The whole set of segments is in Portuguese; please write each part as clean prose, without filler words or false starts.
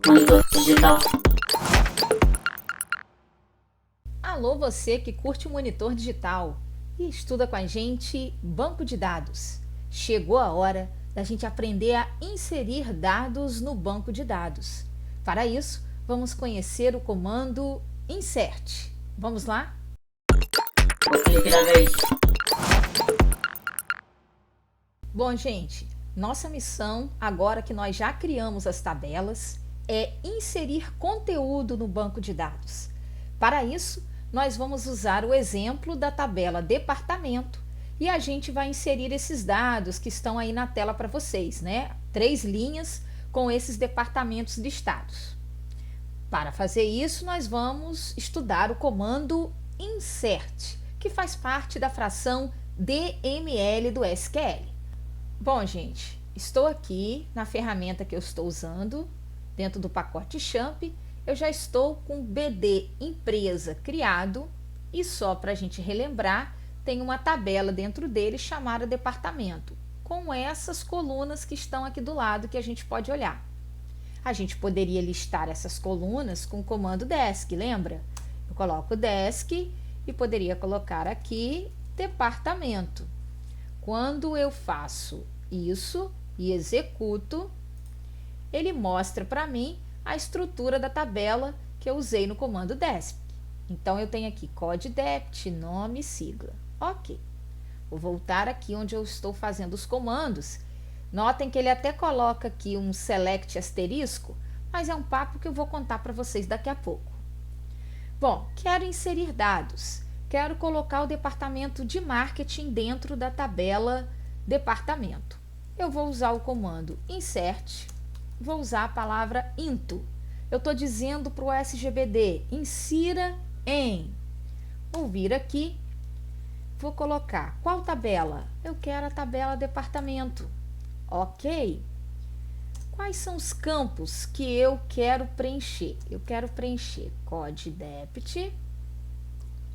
Monitor digital. Alô, você que curte o Monitor Digital e estuda com a gente banco de dados. Chegou a hora da gente aprender a inserir dados no banco de dados. Para isso, vamos conhecer o comando insert. Vamos lá? Um clique da vez. Bom, gente, nossa missão, agora que nós já criamos as tabelas, é inserir conteúdo no banco de dados. Para isso, nós vamos usar o exemplo da tabela departamento e a gente vai inserir esses dados que estão aí na tela para vocês, né? 3 linhas com esses departamentos listados. Para fazer isso, nós vamos estudar o comando insert, que faz parte da fração DML do SQL. Bom, gente, estou aqui na ferramenta que eu estou usando, dentro do pacote Champ, eu já estou com BD empresa criado e só para a gente relembrar, tem uma tabela dentro dele chamada departamento, com essas colunas que estão aqui do lado que a gente pode olhar. A gente poderia listar essas colunas com o comando desk, lembra? Eu coloco desk e poderia colocar aqui departamento. Quando eu faço isso e executo, ele mostra para mim a estrutura da tabela que eu usei no comando desk. Então eu tenho aqui code-dept, nome e sigla. Ok. Vou voltar aqui onde eu estou fazendo os comandos. Notem que ele até coloca aqui um select asterisco, mas é um papo que eu vou contar para vocês daqui a pouco. Bom, quero inserir dados. Quero colocar o departamento de marketing dentro da tabela departamento. Eu vou usar o comando insert, vou usar a palavra into. Eu estou dizendo para o SGBD, insira em. Vou vir aqui, vou colocar qual tabela? Eu quero a tabela departamento. Ok. Quais são os campos que eu quero preencher? Eu quero preencher code-dept.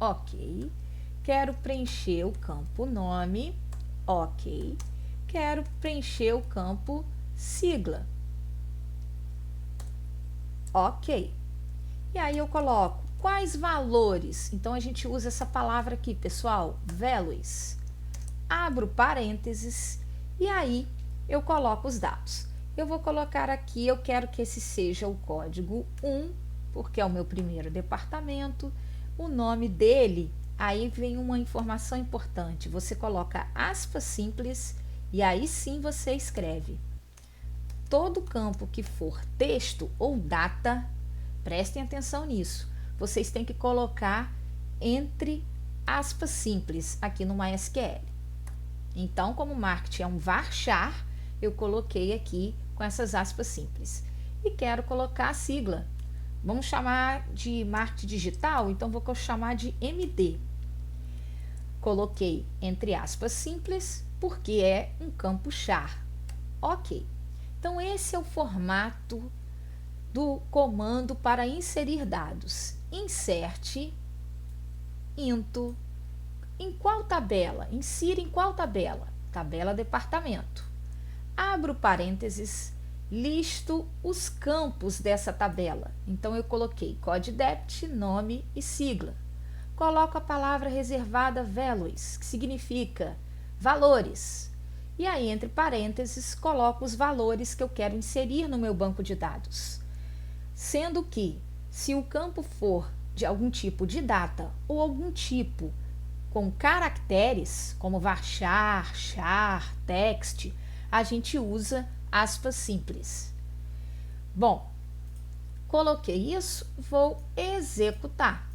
Ok. Quero preencher o campo nome. Ok. Quero preencher o campo sigla. Ok. E aí eu coloco quais valores. Então a gente usa essa palavra aqui, pessoal, values. Abro parênteses e aí eu coloco os dados. Eu vou colocar aqui, eu quero que esse seja o código 1, porque é o meu primeiro departamento. O nome dele, aí vem uma informação importante. Você coloca aspas simples e aí sim você escreve. Todo campo que for texto ou data, prestem atenção nisso. Vocês têm que colocar entre aspas simples aqui no MySQL. Então, como marketing é um varchar, eu coloquei aqui com essas aspas simples. E quero colocar a sigla. Vamos chamar de marketing digital, então vou chamar de MD. Coloquei entre aspas simples, porque é um campo char. Ok. Então, esse é o formato do comando para inserir dados. Insert, into, em qual tabela? Insira em qual tabela? Tabela departamento. Abro parênteses, listo os campos dessa tabela. Então, eu coloquei code-dept, nome e sigla. Coloco a palavra reservada values, que significa valores. E aí, entre parênteses, coloco os valores que eu quero inserir no meu banco de dados. Sendo que, se o campo for de algum tipo de data ou algum tipo com caracteres, como varchar, char, text, a gente usa aspas simples. Bom, coloquei isso, vou executar.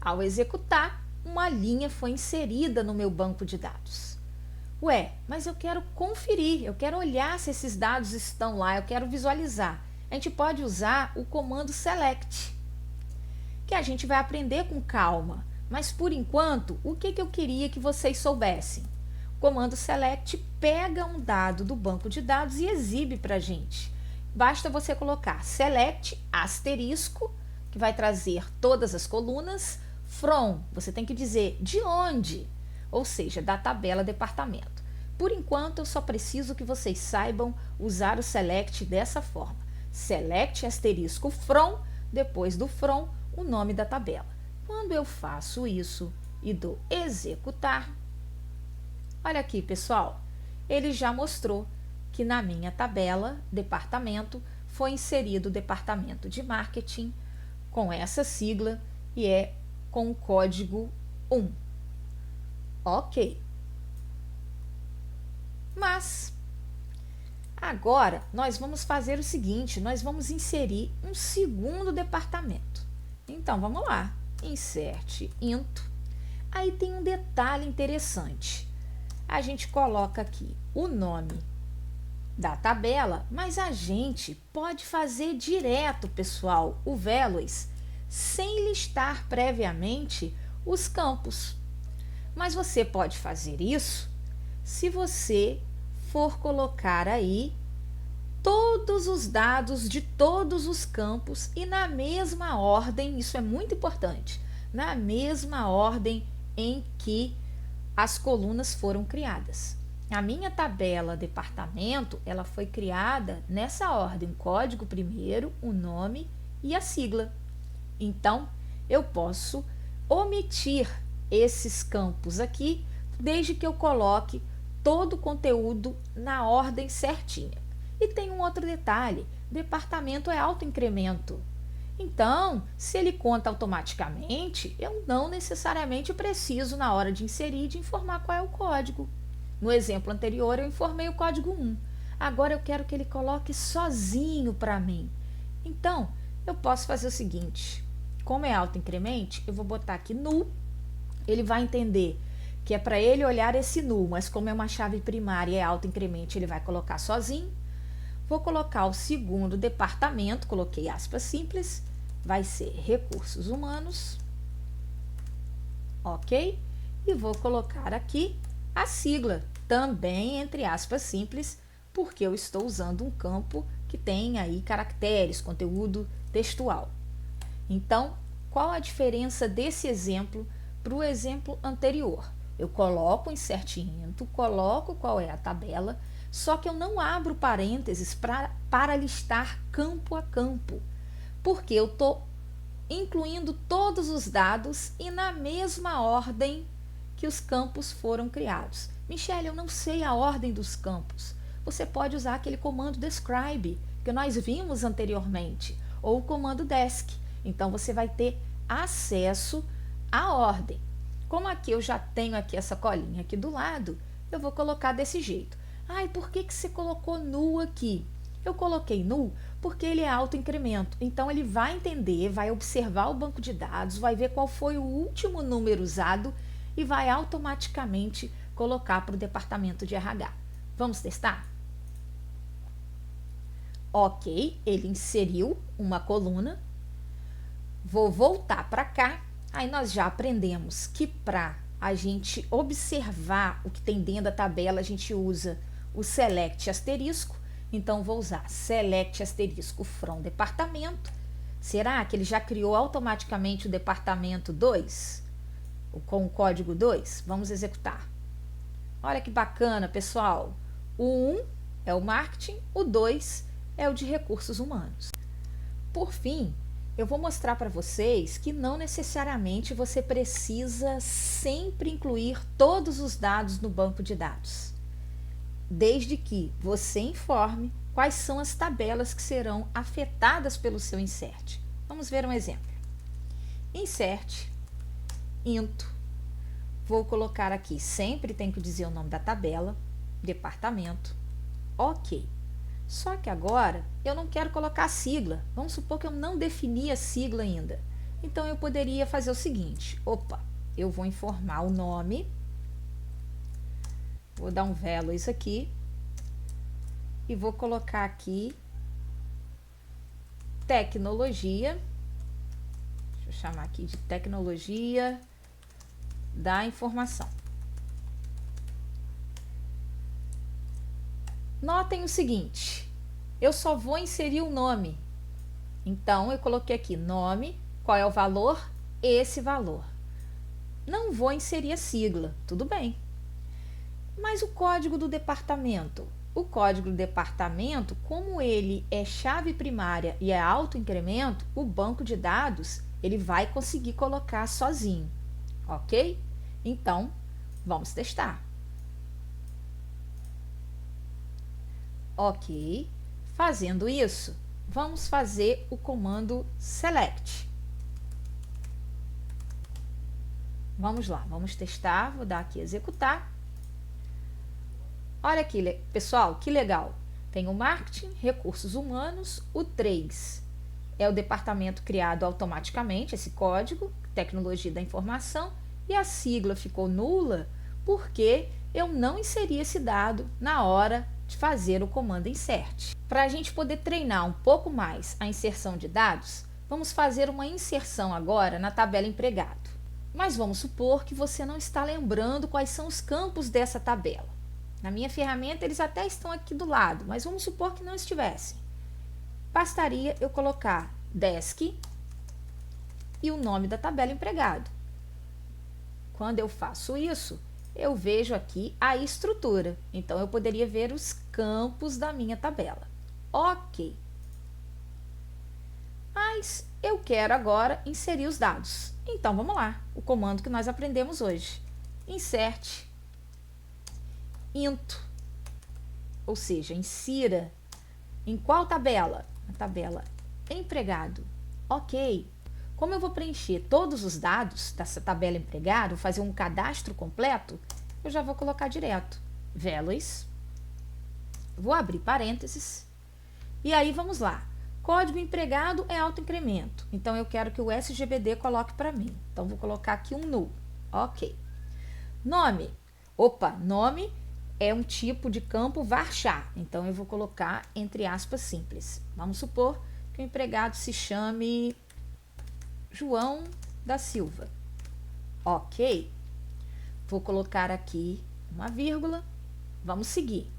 Ao executar, uma linha foi inserida no meu banco de dados. Ué, mas eu quero conferir, eu quero olhar se esses dados estão lá, eu quero visualizar. A gente pode usar o comando select, que a gente vai aprender com calma. Mas, por enquanto, o que eu queria que vocês soubessem? O comando select pega um dado do banco de dados e exibe para a gente. Basta você colocar select asterisco, que vai trazer todas as colunas, from, você tem que dizer de onde, ou seja, da tabela departamento. Por enquanto, eu só preciso que vocês saibam usar o select dessa forma. select asterisco from, depois do from, o nome da tabela. Quando eu faço isso e dou executar, olha aqui, pessoal, ele já mostrou que na minha tabela, departamento, foi inserido o departamento de marketing com essa sigla e é com o código 1. Ok. Mas agora nós vamos fazer o seguinte, nós vamos inserir um segundo departamento. Então vamos lá, insert into. Aí tem um detalhe interessante. A gente coloca aqui o nome da tabela, mas a gente pode fazer direto, pessoal, o values, sem listar previamente os campos. Mas você pode fazer isso se você for colocar aí todos os dados de todos os campos e na mesma ordem, isso é muito importante, na mesma ordem em que as colunas foram criadas. A minha tabela departamento, ela foi criada nessa ordem, código primeiro, o nome e a sigla. Então, eu posso omitir esses campos aqui, desde que eu coloque todo o conteúdo na ordem certinha. E tem um outro detalhe, departamento é autoincremento. Então, se ele conta automaticamente, eu não necessariamente preciso, na hora de inserir, de informar qual é o código. No exemplo anterior, eu informei o código 1. Agora eu quero que ele coloque sozinho para mim. Então, eu posso fazer o seguinte, como é autoincremente, eu vou botar aqui null, ele vai entender que é para ele olhar esse null, mas como é uma chave primária e é autoincremente, ele vai colocar sozinho. Vou colocar o segundo departamento, coloquei aspas simples, vai ser recursos humanos, ok? E vou colocar aqui a sigla, também entre aspas simples, porque eu estou usando um campo que tem aí caracteres, conteúdo textual. Então, qual a diferença desse exemplo para o exemplo anterior? Eu coloco o insert into, coloco qual é a tabela, só que eu não abro parênteses para listar campo a campo, porque eu estou incluindo todos os dados e na mesma ordem que os campos foram criados. Michele, eu não sei a ordem dos campos. Você pode usar aquele comando describe, que nós vimos anteriormente, ou o comando desc. Então, você vai ter acesso à ordem. Como aqui eu já tenho aqui essa colinha aqui do lado, eu vou colocar desse jeito. Ai, por que você colocou null aqui? Eu coloquei null porque ele é autoincremento. Então, ele vai entender, vai observar o banco de dados, vai ver qual foi o último número usado e vai automaticamente colocar para o departamento de RH. Vamos testar? Ok, ele inseriu uma coluna. Vou voltar para cá. Aí nós já aprendemos que para a gente observar o que tem dentro da tabela, a gente usa o select asterisco. Então, vou usar select asterisco from departamento. Será que ele já criou automaticamente o departamento 2? Com o código 2? Vamos executar. Olha que bacana, pessoal. O 1 é o marketing, o 2 é o de recursos humanos. Por fim, eu vou mostrar para vocês que não necessariamente você precisa sempre incluir todos os dados no banco de dados, desde que você informe quais são as tabelas que serão afetadas pelo seu insert. Vamos ver um exemplo. Insert, into, vou colocar aqui, sempre tem que dizer o nome da tabela, departamento, ok. Só que agora eu não quero colocar a sigla. Vamos supor que eu não defini a sigla ainda. Então, eu poderia fazer o seguinte. Opa, eu vou informar o nome. Vou dar um values aqui. E vou colocar aqui tecnologia. Deixa eu chamar aqui de tecnologia da informação. Notem o seguinte, eu só vou inserir o nome. Então, eu coloquei aqui nome, qual é o valor? Esse valor. Não vou inserir a sigla, tudo bem. Mas o código do departamento, o código do departamento, como ele é chave primária e é autoincremento, o banco de dados ele vai conseguir colocar sozinho, ok? Então, vamos testar. Ok, fazendo isso, vamos fazer o comando select. Vamos lá, vamos testar, vou dar aqui executar. Olha aqui, pessoal, que legal. Tem o marketing, recursos humanos, o 3 é o departamento criado automaticamente, esse código, tecnologia da informação, e a sigla ficou nula porque eu não inseri esse dado na hora de fazer o comando insert. Para a gente poder treinar um pouco mais a inserção de dados, vamos fazer uma inserção agora na tabela empregado. Mas vamos supor que você não está lembrando quais são os campos dessa tabela. Na minha ferramenta eles até estão aqui do lado, mas vamos supor que não estivessem. Bastaria eu colocar desk e o nome da tabela empregado. Quando eu faço isso, eu vejo aqui a estrutura. Então, eu poderia ver os campos da minha tabela. Ok. Mas eu quero agora inserir os dados. Então, vamos lá. O comando que nós aprendemos hoje. Insert into. Ou seja, insira em qual tabela? Na tabela empregado. Ok. Como eu vou preencher todos os dados dessa tabela empregado, fazer um cadastro completo, eu já vou colocar direto. Values. Vou abrir parênteses. E aí vamos lá. Código empregado é autoincremento. Então eu quero que o SGBD coloque para mim. Então vou colocar aqui um null. Ok. Nome. Opa, nome é um tipo de campo varchar. Então eu vou colocar entre aspas simples. Vamos supor que o empregado se chame João da Silva. Ok. Vou colocar aqui uma vírgula. Vamos seguir.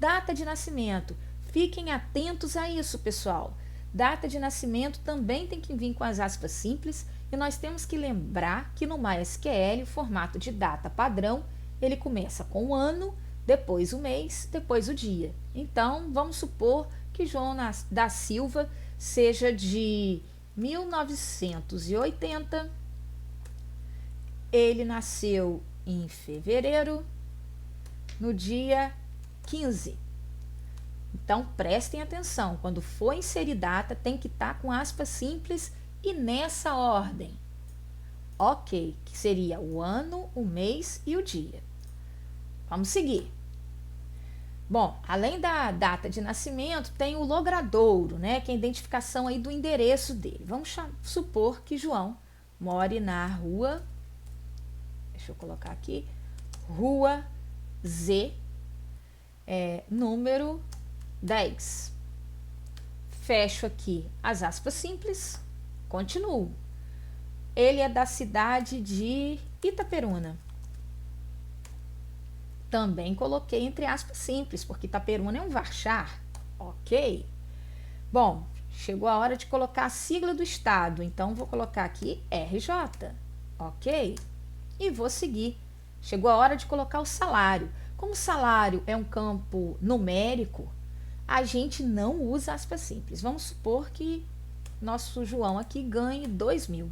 Data de nascimento. Fiquem atentos a isso, pessoal. Data de nascimento também tem que vir com as aspas simples e nós temos que lembrar que no MySQL, o formato de data padrão, ele começa com o ano, depois o mês, depois o dia. Então, vamos supor que João da Silva seja de 1980. Ele nasceu em fevereiro, no dia 15. Então, prestem atenção, quando for inserir data, tem que estar com aspas simples e nessa ordem. Ok, que seria o ano, o mês e o dia. Vamos seguir. Bom, além da data de nascimento, tem o logradouro, né, que é a identificação aí do endereço dele. Vamos supor que João more na rua, deixa eu colocar aqui, Rua Z, número 10. Fecho aqui as aspas simples, continuo. Ele é da cidade de Itaperuna. Também coloquei entre aspas simples, porque Itaperuna é um varchar, ok? Bom, chegou a hora de colocar a sigla do estado, então vou colocar aqui RJ, ok? E vou seguir. Chegou a hora de colocar o salário. Como o salário é um campo numérico, a gente não usa aspas simples. Vamos supor que nosso João aqui ganhe 2.000.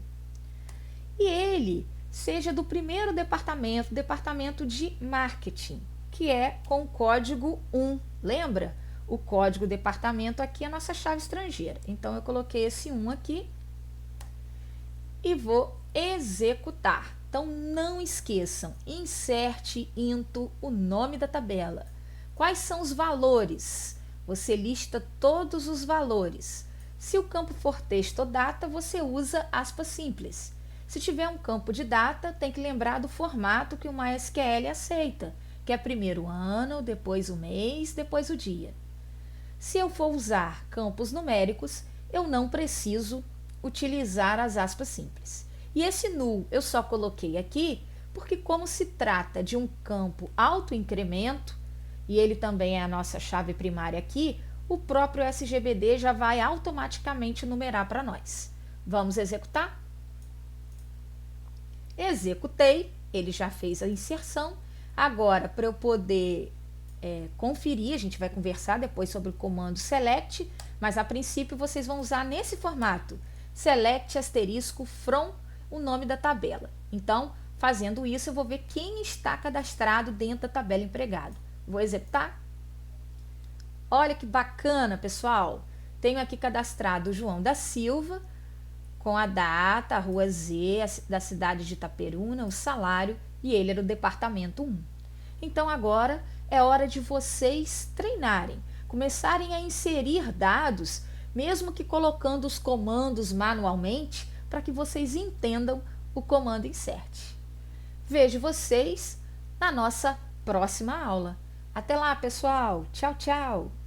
E ele seja do primeiro departamento, departamento de marketing, que é com o código 1. Lembra? O código departamento aqui é a nossa chave estrangeira. Então, eu coloquei esse 1 aqui e vou executar. Então, não esqueçam, insert into o nome da tabela. Quais são os valores? Você lista todos os valores. Se o campo for texto ou data, você usa aspas simples. Se tiver um campo de data, tem que lembrar do formato que o MySQL aceita, que é primeiro o ano, depois o mês, depois o dia. Se eu for usar campos numéricos, eu não preciso utilizar as aspas simples. E esse null eu só coloquei aqui porque, como se trata de um campo autoincremento, e ele também é a nossa chave primária aqui, o próprio SGBD já vai automaticamente numerar para nós. Vamos executar? Executei, ele já fez a inserção. Agora, para eu poder conferir, a gente vai conversar depois sobre o comando select, mas a princípio vocês vão usar nesse formato, select asterisco from o nome da tabela. Então, fazendo isso, eu vou ver quem está cadastrado dentro da tabela empregado. Vou executar. Olha que bacana, pessoal. Tenho aqui cadastrado o João da Silva, com a data, a rua Z, da cidade de Itaperuna, o salário, e ele era do departamento 1. Então, agora é hora de vocês treinarem, começarem a inserir dados, mesmo que colocando os comandos manualmente, para que vocês entendam o comando insert. Vejo vocês na nossa próxima aula. Até lá, pessoal. Tchau, tchau.